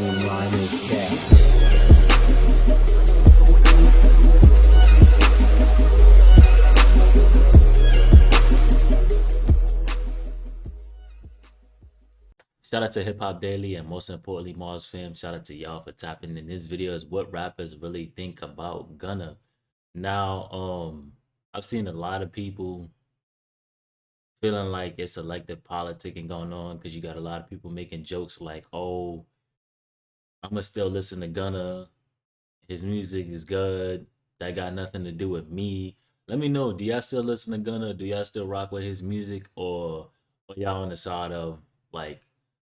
minus cat. Shout out to Hip Hop Daily and most importantly Mars Fam. Shout out to y'all for tapping in. This video is what rappers really think about Gunna. Now, I've seen a lot of people feeling like it's selective politicking going on because you got a lot of people making jokes like, "Oh, I'm gonna still listen to Gunna. His music is good. That got nothing to do with me." Let me know. Do y'all still listen to Gunna? Do y'all still rock with his music, or are y'all on the side of like,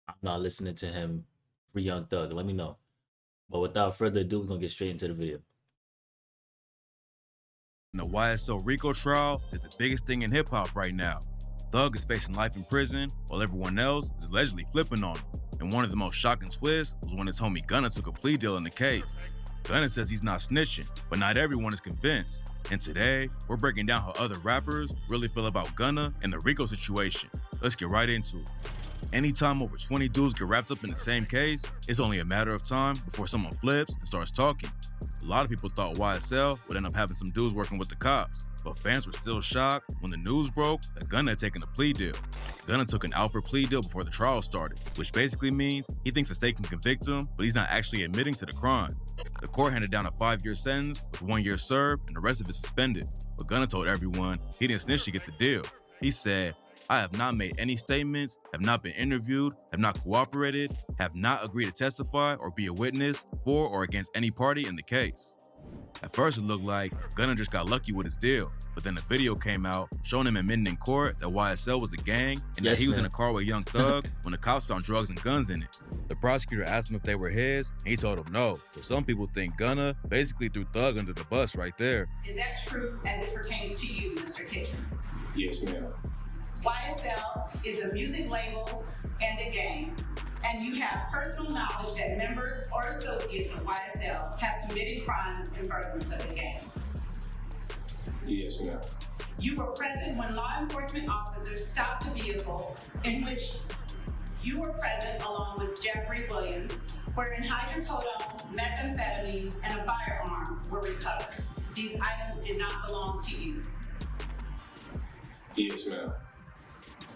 I'm not listening to him, Free Young Thug? Let me know. But without further ado, we're gonna get straight into the video. The YSL Rico trial is the biggest thing in hip hop right now. Thug is facing life in prison while everyone else is allegedly flipping on him. And one of the most shocking twists was when his homie Gunna took a plea deal in the case. Gunna says he's not snitching, but not everyone is convinced. And today, we're breaking down how other rappers really feel about Gunna and the Rico situation. Let's get right into it. Anytime over 20 dudes get wrapped up in the same case, it's only a matter of time before someone flips and starts talking. A lot of people thought YSL would end up having some dudes working with the cops, but fans were still shocked when the news broke that Gunna had taken a plea deal. Gunna took an Alfred plea deal before the trial started, which basically means he thinks the state can convict him, but he's not actually admitting to the crime. The court handed down a 5-year sentence with 1 year served and the rest of it suspended, but Gunna told everyone he didn't snitch to get the deal. He said, "I have not made any statements, have not been interviewed, have not cooperated, have not agreed to testify or be a witness for or against any party in the case." At first it looked like Gunna just got lucky with his deal, but then a video came out showing him admitting in court that YSL was a gang and that he was in a car with Young Thug when the cops found drugs and guns in it. The prosecutor asked him if they were his, and he told him no, but some people think Gunna basically threw Thug under the bus right there. Is that true as it pertains to you, Mr. Kitchens? Yes, ma'am. YSL is a music label and a gang, and you have personal knowledge that members or associates of YSL have committed crimes in furtherance of the gang. Yes, ma'am. You were present when law enforcement officers stopped a vehicle in which you were present along with Jeffrey Williams, wherein hydrocodone, methamphetamines, and a firearm were recovered. These items did not belong to you. Yes, ma'am.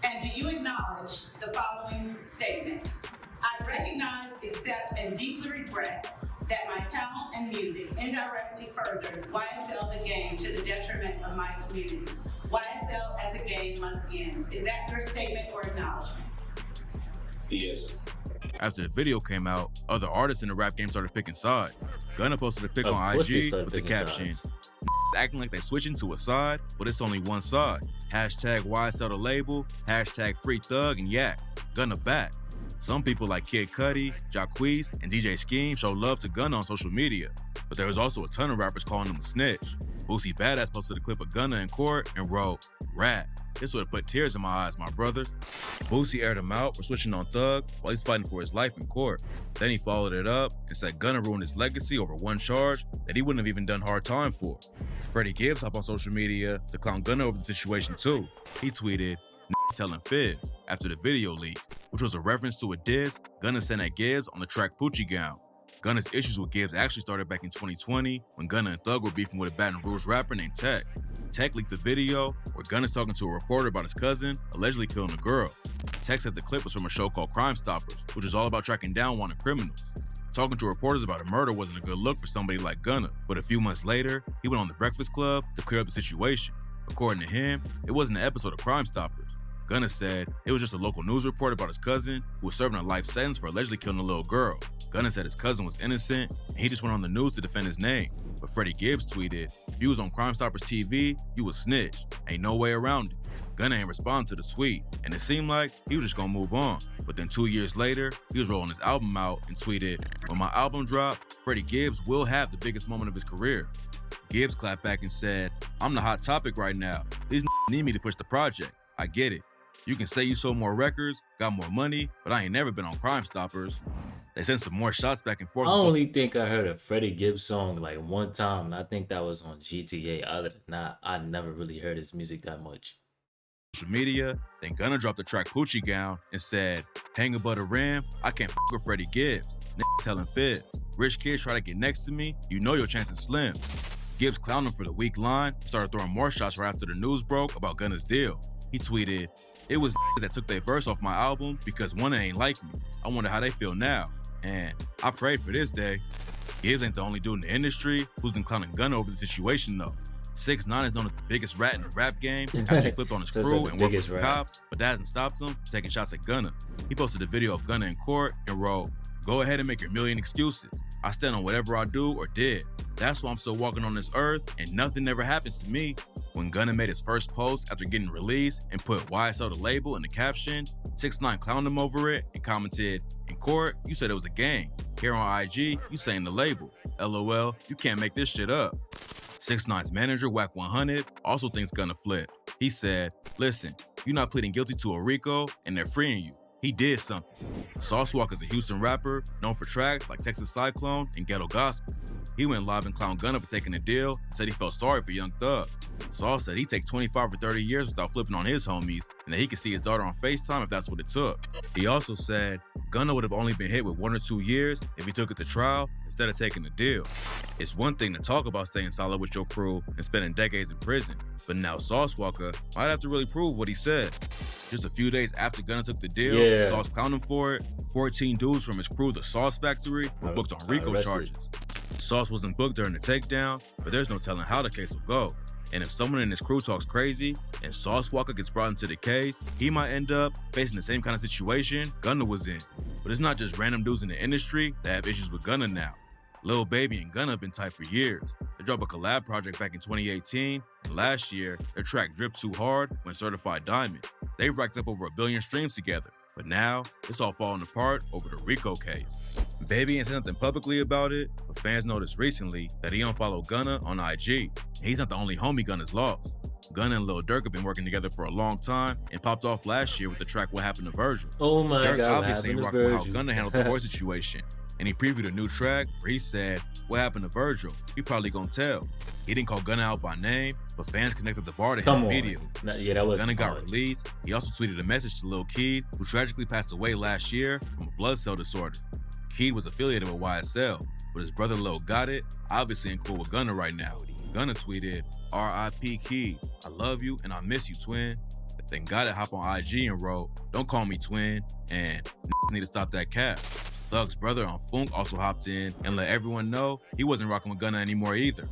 And do you acknowledge the following statement? I recognize, accept, and deeply regret that my talent and music indirectly furthered YSL the gang to the detriment of my community. YSL as a gang must end. Is that your statement or acknowledgement? Yes. After the video came out, other artists in the rap game started picking sides. Gunna posted a pic on IG with the caption, acting like they switching to a side, but it's only one side. Hashtag YSL the label, hashtag free Thug and Yak. Gunna back. Some people like Kid Cudi, Jacquees, and DJ Scheme show love to Gunna on social media, but there was also a ton of rappers calling him a snitch. Boosie Badass posted a clip of Gunna in court and wrote, "Rat, this would have put tears in my eyes, my brother." Boosie aired him out for switching on Thug while he's fighting for his life in court. Then he followed it up and said Gunna ruined his legacy over one charge that he wouldn't have even done hard time for. Freddie Gibbs hopped on social media to clown Gunna over the situation too. He tweeted, "Niggas telling fibs," after the video leaked, which was a reference to a diss Gunna sent at Gibbs on the track Poochie Gown. Gunna's issues with Gibbs actually started back in 2020 when Gunna and Thug were beefing with a Baton Rouge rapper named Tech. Tech leaked the video where Gunna's talking to a reporter about his cousin allegedly killing a girl. Tech said the clip was from a show called Crime Stoppers, which is all about tracking down wanted criminals. Talking to reporters about a murder wasn't a good look for somebody like Gunna, but a few months later, he went on The Breakfast Club to clear up the situation. According to him, it wasn't an episode of Crime Stoppers. Gunna said it was just a local news report about his cousin who was serving a life sentence for allegedly killing a little girl. Gunna said his cousin was innocent and he just went on the news to defend his name. But Freddie Gibbs tweeted, "If you was on Crime Stoppers TV, you was snitch. Ain't no way around it." Gunna ain't respond to the tweet, and it seemed like he was just gonna move on. But then 2 years later, he was rolling his album out and tweeted, "When my album drop, Freddie Gibbs will have the biggest moment of his career." Gibbs clapped back and said, "I'm the hot topic right now. These need me to push the project. I get it. You can say you sold more records, got more money, but I ain't never been on Crime Stoppers." They sent some more shots back and forth. I only think I heard a Freddie Gibbs song like one time, and I think that was on GTA. Other than that, I never really heard his music that much. social media. Then Gunna dropped the track Poochie Gown and said, hang above the rim, I can't f with Freddie Gibbs. Niggas telling fibs. Rich kids try to get next to me, you know your chance is slim. Gibbs clowned him for the weak line, started throwing more shots right after the news broke about Gunna's deal. He tweeted, it was that took their verse off my album because one ain't like me. I wonder how they feel now. And I prayed for this day. Gibbs ain't the only dude in the industry who's been clowning Gunna over the situation though. 6ix9ine is known as the biggest rat in the rap game after he flipped on his crew and worked with the cops, but that hasn't stopped him from taking shots at Gunna. He posted a video of Gunna in court and wrote, go ahead and make your million excuses. I stand on whatever I do or did. That's why I'm still walking on this earth and nothing never happens to me. When Gunna made his first post after getting released and put YSL the label in the caption, 6ix9ine clowned him over it and commented, in court, you said it was a gang. Here on IG, you saying the label. LOL, you can't make this shit up. 6ix9ine's manager, Wack 100, also thinks Gunna flipped. He said, listen, you're not pleading guilty to a RICO and they're freeing you. He did something. Sauce Walka's a Houston rapper known for tracks like Texas Cyclone and Ghetto Gospel. He went live and clowned Gunna for taking the deal and said he felt sorry for Young Thug. Sauce said he'd take 25 or 30 years without flipping on his homies and that he could see his daughter on FaceTime if that's what it took. He also said Gunna would have only been hit with 1 or 2 years if he took it to trial instead of taking the deal. It's one thing to talk about staying solid with your crew and spending decades in prison, but now Sauce Walka might have to really prove what he said. Just a few days after Gunna took the deal, Sauce clowned him for it. 14 dudes from his crew, the Sauce Factory, were booked on RICO charges. Sauce wasn't booked during the takedown, but there's no telling how the case will go. And if someone in his crew talks crazy and Sauce Walka gets brought into the case, he might end up facing the same kind of situation Gunna was in. But it's not just random dudes in the industry that have issues with Gunna now. Lil Baby and Gunna have been tight for years. They dropped a collab project back in 2018, and last year, their track Drip Too Hard went certified diamond. They've racked up over 1 billion streams together, but now it's all falling apart over the RICO case. Baby ain't said nothing publicly about it, but fans noticed recently that he unfollowed Gunna on IG. And he's not the only homie Gunna's lost. Gunna and Lil Durk have been working together for a long time and popped off last year with the track What Happened to Virgil. Oh my Durk God, obviously ain't rocking with how Gunna handled the voice situation. And he previewed a new track where he said, what happened to Virgil? He probably gonna tell. He didn't call Gunna out by name, but fans connected the bar to him immediately. That was Gunna got released. He also tweeted a message to Lil Keed, who tragically passed away last year from a blood cell disorder. Keed was affiliated with YSL, but his brother Lil got it, obviously ain't cool with Gunna right now. Gunna tweeted, R.I.P. Keed, I love you and I miss you, twin. Then Got It hop on IG and wrote, don't call me twin, and need to stop that cap. Thug's brother on Funk also hopped in and let everyone know he wasn't rocking with Gunna anymore either.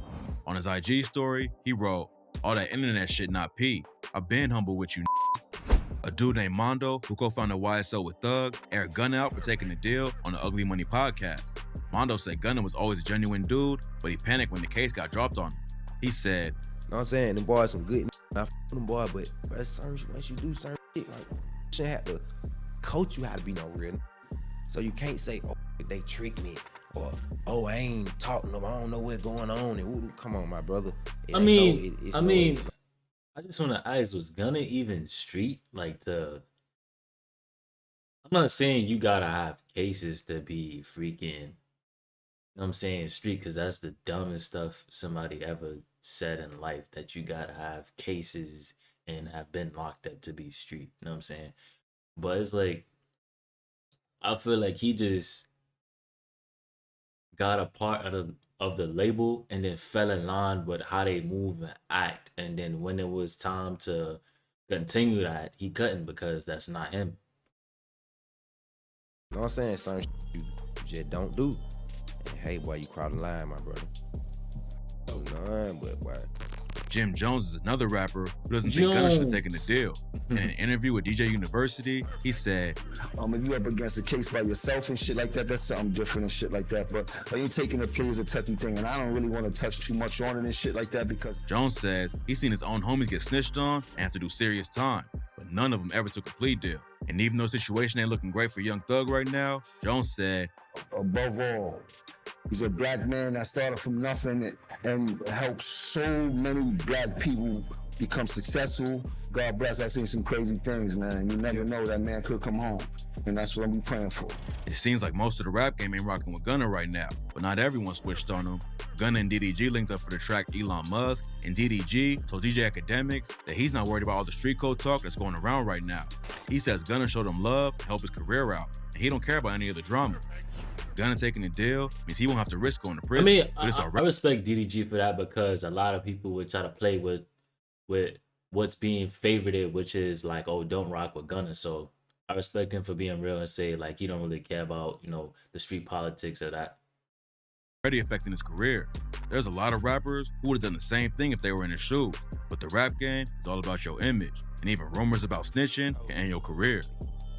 On his IG story, he wrote, all that internet shit not P. I've been humble with you. A dude named Mondo, who co-founded YSL with Thug, aired Gunna out for taking the deal on the Ugly Money podcast. Mondo said Gunna was always a genuine dude, but he panicked when the case got dropped on him. He said, know what I'm saying? Them boys some good I f them boys, but once you do certain shit, like, shit have to coach you how to be no real. So you can't say, oh, they tricked me, or oh, I ain't talking to them, I don't know what's going on. And come on, my brother. I just want to ask, was Gunna even street? I'm not saying you gotta have cases to be freaking, you know what I'm saying, street, because that's the dumbest stuff somebody ever said in life, that you gotta have cases and have been locked up to be street, you know what I'm saying? But it's like, I feel like he just got a part of the label and then fell in line with how they move and act. And then when it was time to continue that, he couldn't, because that's not him. You know what I'm saying? Certain shit you just don't do. And hey, boy, you crossed the line, my brother. Oh, no, but boy. Jim Jones is another rapper who doesn't think Gunna should have taken the deal. In an interview with DJ University, he said, if you up against a case by yourself and shit like that, that's something different and shit like that. But you taking the plea is a touchy thing, and I don't really want to touch too much on it and shit like that, because Jones says he's seen his own homies get snitched on and have to do serious time, but none of them ever took a plea deal. And even though the situation ain't looking great for Young Thug right now, Jones said, above all, he's a black man that started from nothing and helped so many black people become successful. God bless. I seen some crazy things, man. And you never know, that man could come home. And that's what I'm praying for. It seems like most of the rap game ain't rocking with Gunna right now, but not everyone switched on him. Gunna and DDG linked up for the track Elon Musk, and DDG told DJ Academics that he's not worried about all the street code talk that's going around right now. He says Gunna showed him love and helped his career out, and he don't care about any of the drama. Gunna taking the deal means he won't have to risk going to prison. I mean, I respect DDG for that, because a lot of people would try to play with what's being favorited, which is like, oh, don't rock with Gunna. So I respect him for being real and say like he don't really care about, you know, the street politics of that. Already affecting his career. There's a lot of rappers who would have done the same thing if they were in his shoes, but the rap game is all about your image, and even rumors about snitching can end your career.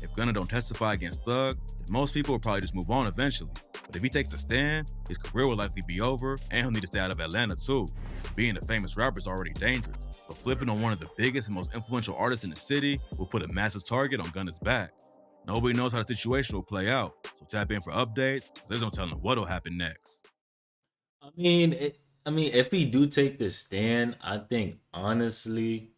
If Gunna don't testify against Thug, then most people will probably just move on eventually. But if he takes a stand, his career will likely be over, and he'll need to stay out of Atlanta too. Being a famous rapper is already dangerous, but flipping on one of the biggest and most influential artists in the city will put a massive target on Gunna's back. Nobody knows how the situation will play out, so tap in for updates, because there's no telling what'll happen next. I mean, if he do take this stand, I think honestly,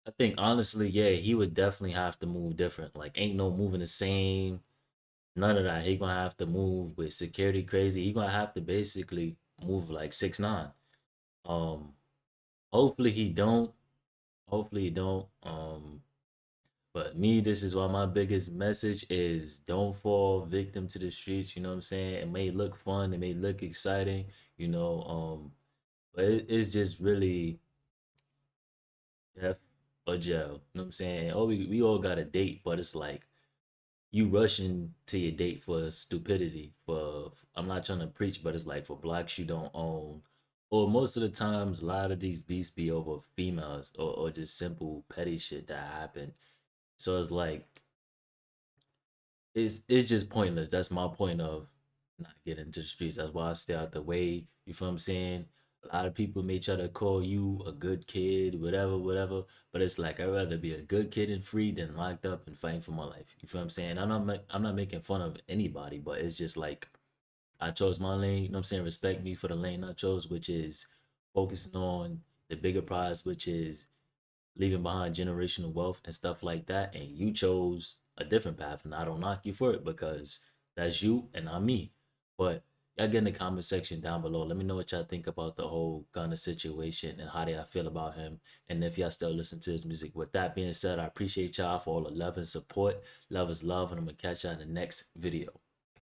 yeah, he would definitely have to move different. Like, ain't no moving the same. None of that. He gonna have to move with security crazy. He gonna have to basically move like 6ix9ine. Hopefully he don't. But me, this is why my biggest message is don't fall victim to the streets. You know what I'm saying? It may look fun, it may look exciting, you know, but it's just really death or jail. You know what I'm saying? Oh, we all got a date, but it's like you rushing to your date for stupidity. For I'm not trying to preach, but it's like for blocks you don't own. Or most of the times, a lot of these beats be over females or just simple petty shit that happen. So it's like it's just pointless. That's my point of not getting into the streets. That's why I stay out the way. You feel what I'm saying? A lot of people may try to call you a good kid, whatever. But it's like I'd rather be a good kid and free than locked up and fighting for my life. You feel what I'm saying? I'm not making fun of anybody, but it's just like I chose my lane. You know what I'm saying? Respect me for the lane I chose, which is focusing on the bigger prize, which is leaving behind generational wealth and stuff like that. And you chose a different path, and I don't knock you for it because that's you and I'm me. But y'all get in the comment section down below. Let me know what y'all think about the whole Gunna situation and how do y'all feel about him, and if y'all still listen to his music. With that being said, I appreciate y'all for all the love and support. Love is love, and I'm gonna catch y'all in the next video.